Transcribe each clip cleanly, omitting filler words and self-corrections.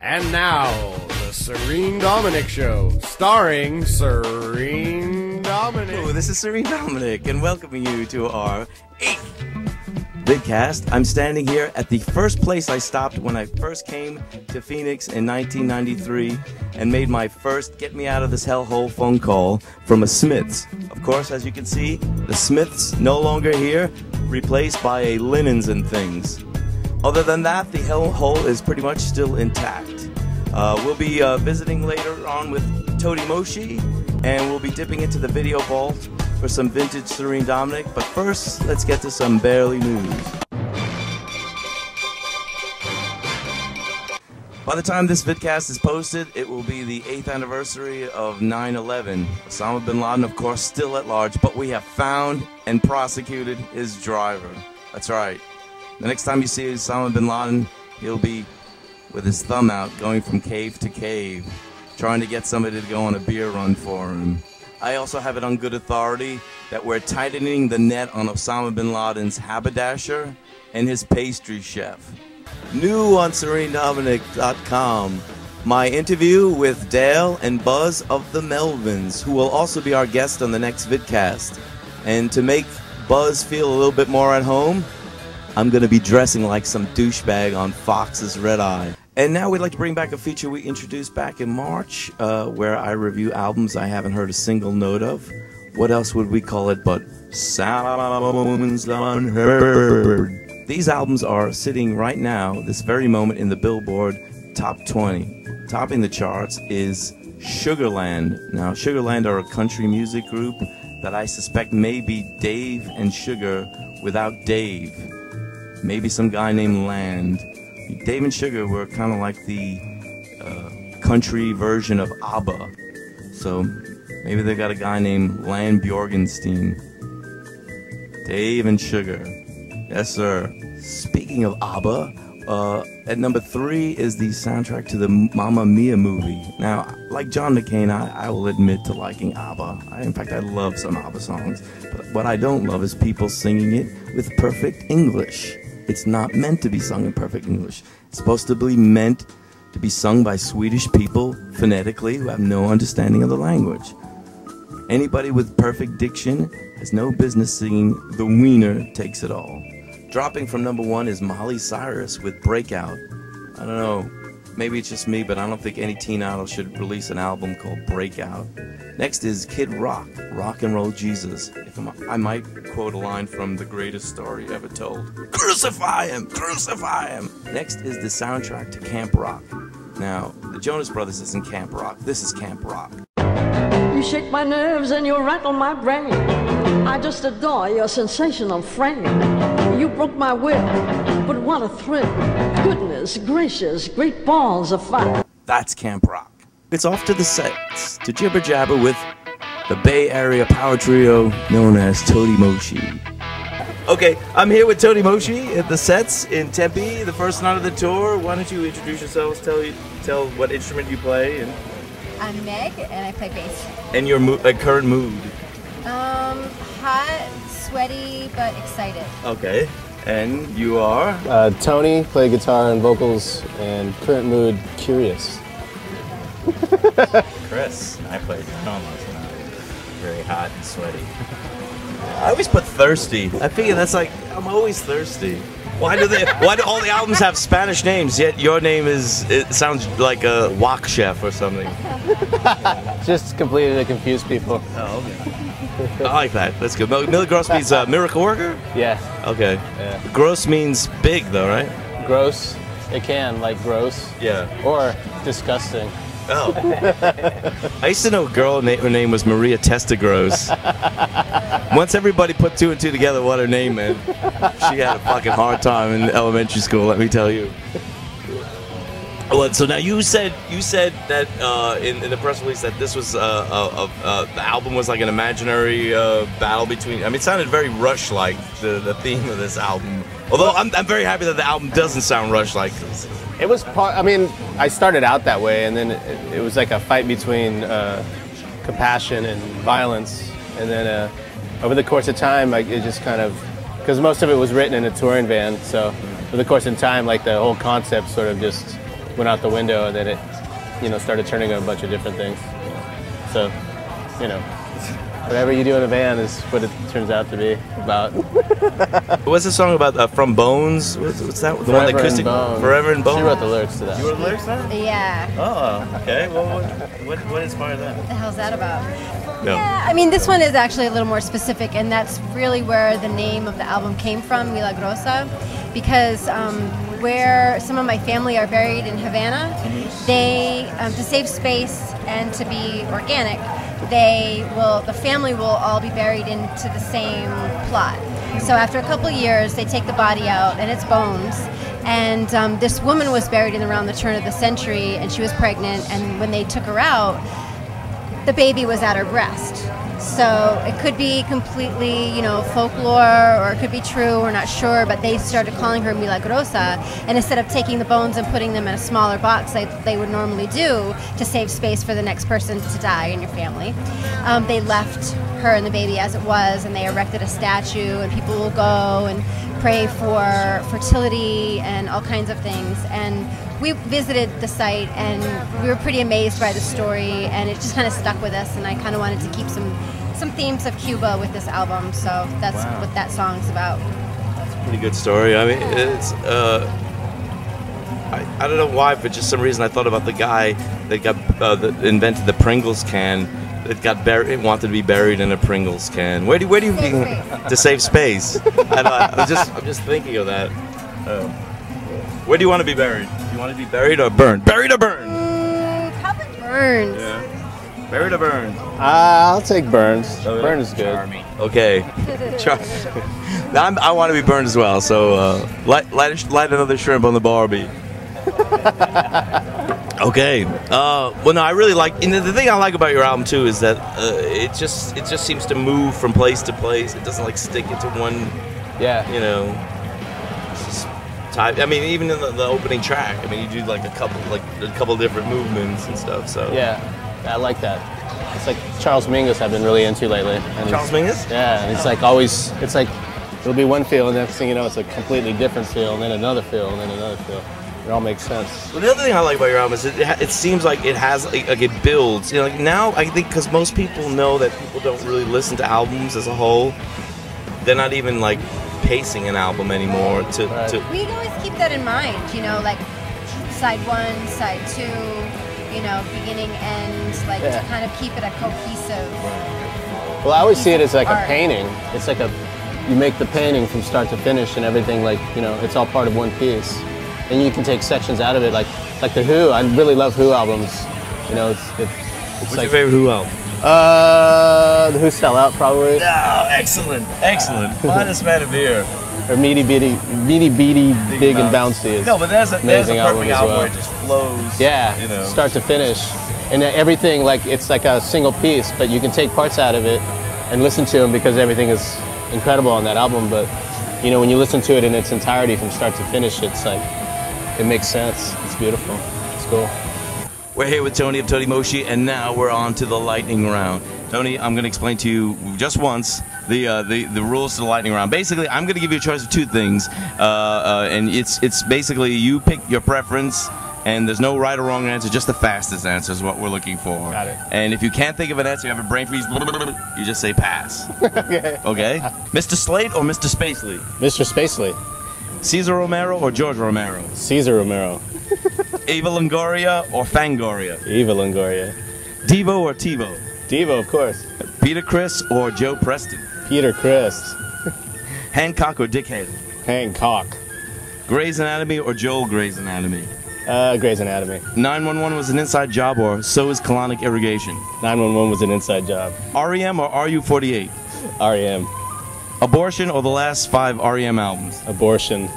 And now, the Serene Dominic Show, starring Serene Dominic. Hello, this is Serene Dominic, and welcoming you to our 8th vidcast. I'm standing here at the first place I stopped when I first came to Phoenix in 1993 and made my first get me out of this hellhole phone call from a Smith's. Of course, as you can see, the Smith's no longer here, replaced by a Linens and Things. Other than that, the hellhole is pretty much still intact. We'll be visiting later on with Totimoshi, and we'll be dipping into the video vault for some vintage Serene Dominic. But first, let's get to some barely news. By the time this vidcast is posted, it will be the 8th anniversary of 9/11. Osama bin Laden, of course, still at large, but we have found and prosecuted his driver. That's right. The next time you see Osama bin Laden, he'll be with his thumb out, going from cave to cave, trying to get somebody to go on a beer run for him. I also have it on good authority that we're tightening the net on Osama bin Laden's haberdasher and his pastry chef. New on SereneDominic.com, my interview with Dale and Buzz of the Melvins, who will also be our guest on the next vidcast. And to make Buzz feel a little bit more at home, I'm going to be dressing like some douchebag on Fox's Red Eye. And now we'd like to bring back a feature we introduced back in March, where I review albums I haven't heard a single note of. What else would we call it but Sounds Unheard? These albums are sitting right now, this very moment, in the Billboard Top 20. Topping the charts is Sugarland. Now, Sugarland are a country music group that I suspect may be Dave and Sugar without Dave. Maybe some guy named Land. Dave and Sugar were kind of like the country version of ABBA. So maybe they got a guy named Land Bjorgenstein. Dave and Sugar. Yes, sir. Speaking of ABBA, at number 3 is the soundtrack to the Mamma Mia movie. Now, like John McCain, I will admit to liking ABBA. In fact, I love some ABBA songs. But what I don't love is people singing it with perfect English. It's not meant to be sung in perfect English. It's supposed to be meant to be sung by Swedish people phonetically who have no understanding of the language. Anybody with perfect diction has no business singing The Wiener Takes It All. Dropping from number 1 is Miley Cyrus with Breakout. I don't know, maybe it's just me, but I don't think any teen idol should release an album called Breakout. Next is Kid Rock, Rock and Roll Jesus. I might quote a line from The Greatest Story Ever Told. Crucify him! Crucify him! Next is the soundtrack to Camp Rock. Now, the Jonas Brothers isn't Camp Rock. This is Camp Rock. You shake my nerves and you rattle my brain. I just adore your sensational frame. You broke my will, but what a thrill. Goodness gracious, great balls of fire. That's Camp Rock. It's off to the sets to jibber jabber with the Bay Area power trio known as Totimoshi. Okay, I'm here with Totimoshi at the sets in Tempe, the first night of the tour. Why don't you introduce yourselves, tell what instrument you play, and I'm Meg, and I play bass. And your current mood? Hot, sweaty, but excited. Okay, and you are? Tony, play guitar and vocals, and current mood, curious. Chris, I play drums, and I'm very hot and sweaty. I always put thirsty. I figure that's like, I'm always thirsty. Why do all the albums have Spanish names, yet your name it sounds like a wok chef or something? Just completely to confuse people. Oh, okay. I like that. That's good. Milligros means miracle worker? Yeah. Okay. Yeah. Gross means big, though, right? Gross. It can, like gross. Yeah. Or disgusting. Oh. I used to know a girl, her name was Maria Testagross. Once everybody put 2 and 2 together what her name meant, she had a fucking hard time in elementary school, let me tell you. Well, so now you said that in the press release that this was the album was like an imaginary battle between. I mean, it sounded very Rush-like, the theme of this album. Although I'm very happy that the album doesn't sound Rush-like. It was part. I mean, I started out that way, and then it was like a fight between compassion and violence, and then over the course of time, like, it just kind of, because most of it was written in a touring van, so over the course of time, like the whole concept sort of just went out the window, and then it, started turning a bunch of different things. So, whatever you do in a band is what it turns out to be about. What's the song about? From Bones? What's that? The one that Christy? Forever in Bones. She wrote the lyrics to that. You wrote the lyrics to that? Yeah. Oh, okay. Well, what inspired that? What the hell's that about? No. Yeah, I mean, this one is actually a little more specific, and that's really where the name of the album came from, Milagrosa, because where some of my family are buried in Havana, they, to save space and to be organic, the family will all be buried into the same plot. So after a couple years, they take the body out, and it's bones. And this woman was buried in around the turn of the century, and she was pregnant, and when they took her out, the baby was at her breast. So it could be completely, folklore, or it could be true, we're not sure, but they started calling her Milagrosa, and instead of taking the bones and putting them in a smaller box like they would normally do to save space for the next person to die in your family, they left her and the baby as it was, and they erected a statue, and people will go and pray for fertility and all kinds of things. And we visited the site, and we were pretty amazed by the story, and it just kind of stuck with us, and I kind of wanted to keep some themes of Cuba with this album, so that's what that song's about. That's a pretty good story. I mean, it's I don't know why, but just some reason I thought about the guy that that invented the Pringles can. It got buried. It wanted to be buried in a Pringles can. Where do you to save space? I'm just thinking of that. Where do you want to be buried? Do you want to be buried or burned? Buried or burned? Probably burned. Yeah. Buried or burned? I'll take Burns. Burns is good. Charming. Okay. I want to be burned as well. So light another shrimp on the Barbie. Okay. Well, no, I really like. And the thing I like about your album too is that it just seems to move from place to place. It doesn't like stick into one. Yeah. Type. I mean, even in the opening track, I mean, you do like a couple different movements and stuff. So yeah, I like that. It's like Charles Mingus I've been really into lately. And Charles Mingus? Yeah, and it's like always. It's like it'll be one feel, and the next thing you know, it's a completely different feel, and then another feel, and then another feel. It all makes sense. Well, the other thing I like about your album is it seems like it has like it builds. Like now I think because most people know that people don't really listen to albums as a whole. They're not even like pacing an album anymore. We always keep that in mind. Like side one, side two. Beginning, end. Like to kind of keep it a cohesive. Well, I always see it as like art. a painting. It's like you make the painting from start to finish, and everything it's all part of one piece. And you can take sections out of it, like the Who. I really love Who albums. What's your favorite Who album? The Who Sell Out, probably. Oh, excellent. Finest Man of Beer. Or Meaty Beaty, Big and Bouncy is no, but there's a amazing perfect album well. where it just flows. Yeah, start to finish, and everything it's like a single piece, but you can take parts out of it and listen to them because everything is incredible on that album. But when you listen to it in its entirety from start to finish, it's like it makes sense. It's beautiful. It's cool. We're here with Tony of Totimoshi, and now we're on to the lightning round. Tony, I'm going to explain to you just once the rules to the lightning round. Basically, I'm going to give you a choice of two things, and it's basically you pick your preference, and there's no right or wrong answer. Just the fastest answer is what we're looking for. Got it. And if you can't think of an answer, you have a brain freeze, you just say pass. Okay? Mr. Slate or Mr. Spacely? Mr. Spacely. Cesar Romero or George Romero? Caesar Romero. Eva Longoria or Fangoria? Eva Longoria. Devo or TiVo? Devo, of course. Peter Criss or Joe Preston? Peter Criss. Hancock or Dickhead? Hancock. Grey's Anatomy or Joel Grey's Anatomy? Grey's Anatomy. 911 was an inside job or so is colonic irrigation? 911 was an inside job. REM or RU48? REM. Abortion or the last 5 REM albums? Abortion.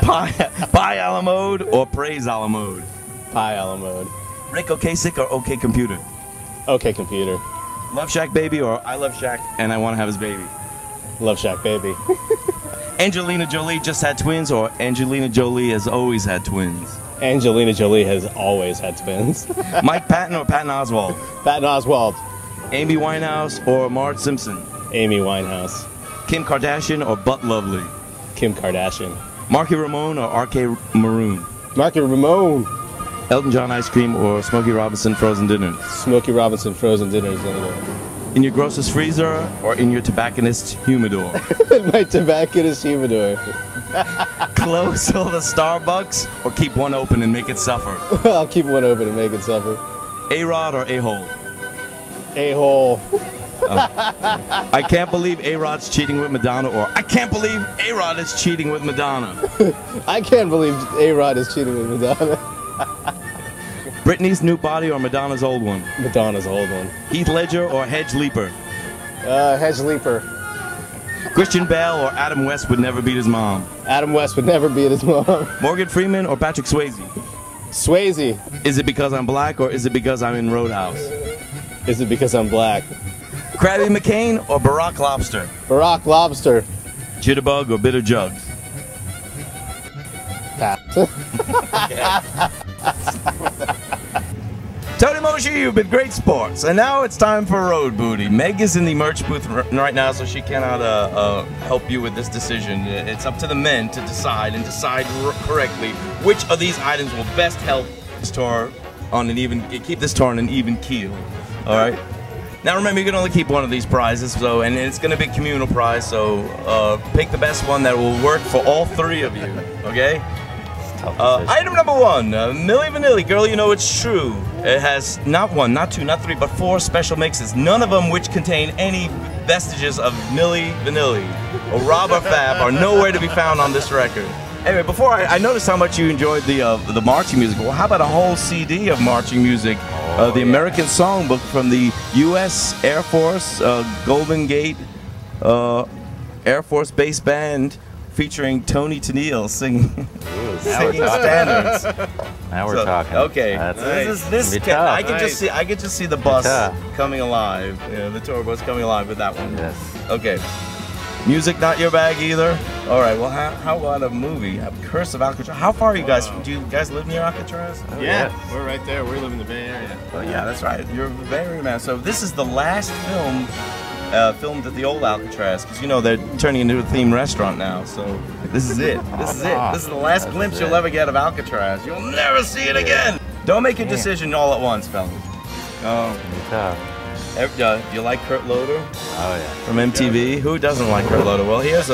Pie a la mode or praise a la mode? Pie a la mode. Rick Ocasek or OK Computer? OK Computer. Love Shack Baby or I Love Shack and I Want to Have His Baby? Love Shack Baby. Angelina Jolie just had twins or Angelina Jolie has always had twins? Angelina Jolie has always had twins. Mike Patton or Patton Oswalt? Patton Oswalt. Amy Winehouse or Marge Simpson? Amy Winehouse. Kim Kardashian or Butt Lovely? Kim Kardashian. Marky Ramone or RK Maroon? Marky Ramone. Elton John ice cream or Smokey Robinson frozen dinners? Smokey Robinson frozen dinners. In your grocer's freezer or in your tobacconist's humidor? My tobacconist humidor. Close all the Starbucks or keep one open and make it suffer? I'll keep one open and make it suffer. A-Rod or A-Hole? A-hole. I can't believe A-Rod's cheating with Madonna, or I can't believe A-Rod is cheating with Madonna. I can't believe A-Rod is cheating with Madonna. Britney's new body or Madonna's old one? Madonna's old one. Heath Ledger or Hedge Leaper? Hedge Leaper. Christian Bale or Adam West would never beat his mom? Adam West would never beat his mom. Morgan Freeman or Patrick Swayze? Swayze. Is it because I'm black or is it because I'm in Roadhouse? Is it because I'm black? Krabby McCain or Barack Lobster? Barack Lobster. Jitterbug or Bitter Jugs? Pass. Totimoshi, you've been great sports, and now it's time for Road Booty. Meg is in the merch booth right now, so she cannot help you with this decision. It's up to the men to decide and decide correctly which of these items will best help this tour on an even keep this tour on an even keel. All right. Now remember, you can only keep one of these prizes, so and it's going to be a communal prize. So pick the best one that will work for all three of you. Okay. Item number one, Milli Vanilli, Girl You Know It's True. It has not one, not two, not three, but 4 special mixes, none of them which contain any vestiges of Milli Vanilli or Rob or Fab are nowhere to be found on this record. Anyway, before I noticed how much you enjoyed the marching music. Well, how about a whole CD of marching music? The American Songbook from the U.S. Air Force Golden Gate Air Force Base Band, featuring Tony Aguilar singing standards. Now we're talking. Okay, Nice. I can just see the bus coming alive. Yeah, the tour bus coming alive with that one. Yes. Okay. Music not your bag either. All right. Well, how about a movie? Curse of Alcatraz. How far are you guys? Do you guys live near Alcatraz? Oh, yeah, we're right there. We live in the Bay Area. Oh yeah, that's right. You're a Bay Area man. So this is the last film filmed at the old Alcatraz, because you know they're turning into a themed restaurant now. So this is it. This is it. This is the last glimpse you'll ever get of Alcatraz. You'll never see it again. Don't make your decision all at once, fellas. You like Kurt Loder? Oh yeah. From MTV. Who doesn't like Kurt Loder? Well, here's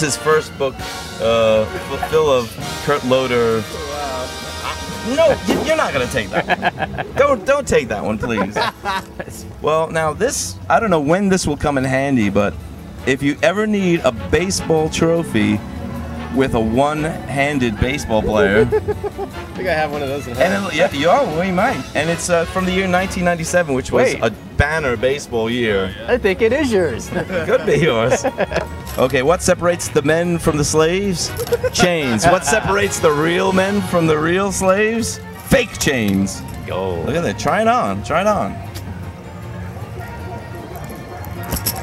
his first book, full of Kurt Loder. No, you're not gonna take that one. Don't take that one, please. Well, now this, I don't know when this will come in handy, but if you ever need a baseball trophy with a one-handed baseball player, I think I have one of those in hand. we might. And it's from the year 1997, which was a banner baseball year. I think it is yours. Could be yours. Okay, what separates the men from the slaves? Chains. What separates the real men from the real slaves? Fake chains. Go. Look at that. Try it on. Try it on.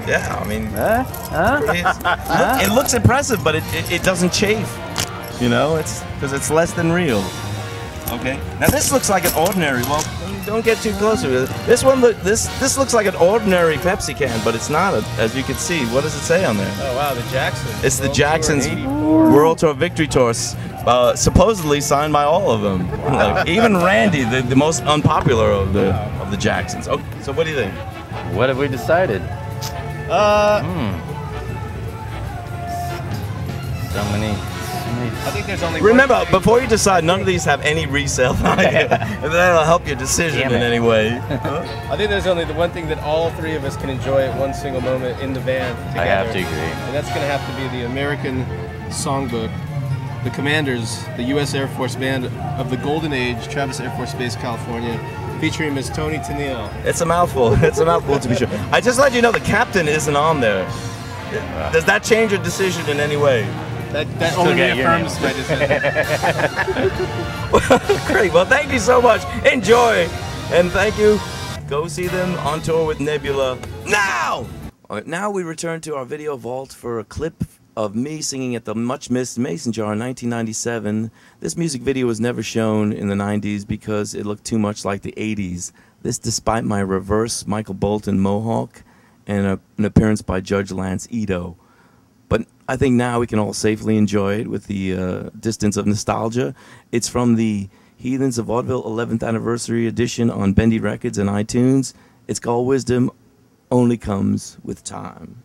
Yeah, I mean, it looks impressive, but it doesn't chafe. You know, it's because it's less than real. Okay. Now this looks like an ordinary. Well, don't get too close to it. This one, this looks like an ordinary Pepsi can, but it's not. As you can see, what does it say on there? Oh wow, the Jacksons. It's the Jacksons World Tour Victory Tours, supposedly signed by all of them. Like, even Randy, the most unpopular of the Jacksons. Okay, so what do you think? What have we decided? So many. I think there's only. Remember, before you decide, none of these have any resale value. That'll help your decision in any way. I think there's only the one thing that all three of us can enjoy at one single moment in the van together. I have to agree. And that's going to have to be the American Songbook. The Commanders, the U.S. Air Force Band of the Golden Age, Travis Air Force Base, California, featuring Ms. Tony Aguilar. It's a mouthful. It's a mouthful to be sure. I just let you know the captain isn't on there. Does that change your decision in any way? That only reaffirms my decision. Great. Well, thank you so much. Enjoy. And thank you. Go see them on tour with Nebula now. All right, now we return to our video vault for a clip of me singing at the much-missed Mason Jar in 1997. This music video was never shown in the 90s because it looked too much like the 80s. This despite my reverse Michael Bolton mohawk and an appearance by Judge Lance Ito. But I think now we can all safely enjoy it with the distance of nostalgia. It's from the Heathens of Vaudeville 11th Anniversary Edition on Bendy Records and iTunes. It's called Wisdom Only Comes with Time.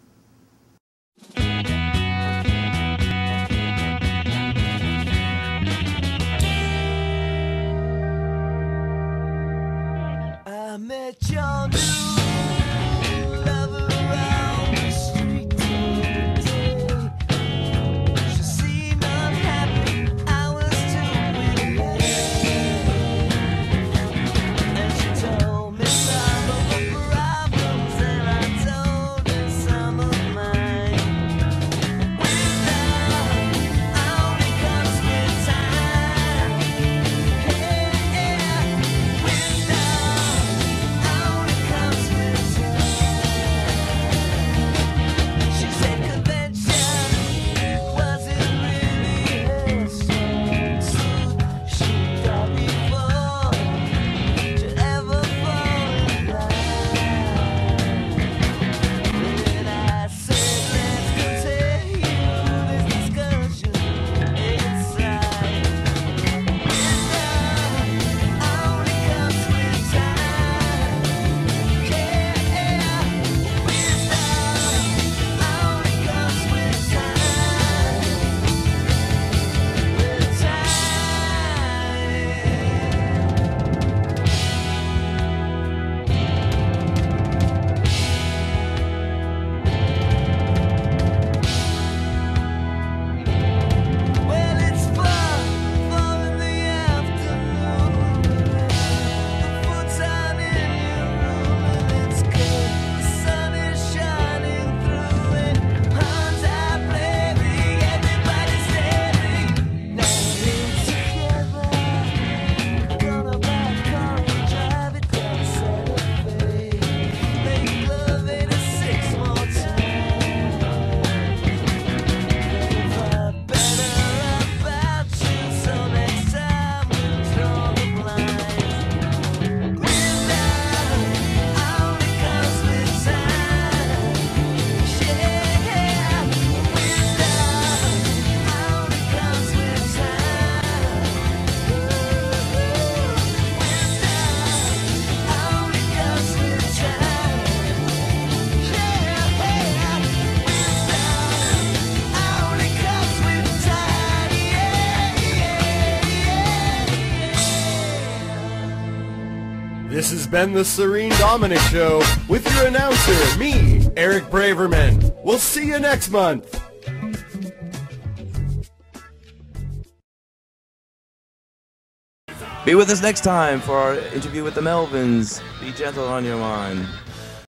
I met your new lover around the street today. She seemed unhappy, I was too relieved. And she told me some of her problems, and I told her some of mine. Wisdom only comes with time. Yeah, wisdom only comes with time. She said convention wasn't really her strong suit. She thought before to ever fall in love. Then I said, let's continue this discussion inside. Wisdom only comes with time. Yeah, wisdom only comes with time. With time. Well, it's 4 in the afternoon. The foot's out in your room and it's good. The sun is shining through it. Horns are blaring, everybody's staring. Now we're together. Gonna buy a car and drive it down Santa Fe. Make love 86 more times. Better about you, so next time we draw the blinds. Wisdom only comes with time. Yeah, wisdom only comes with time. Wisdom only comes with time. Yeah, wisdom only comes with time. This has been the Serene Dominic Show with your announcer, me, Eric Braverman. We'll see you next month. Be with us next time for our interview with the Melvins. Be gentle on your mind.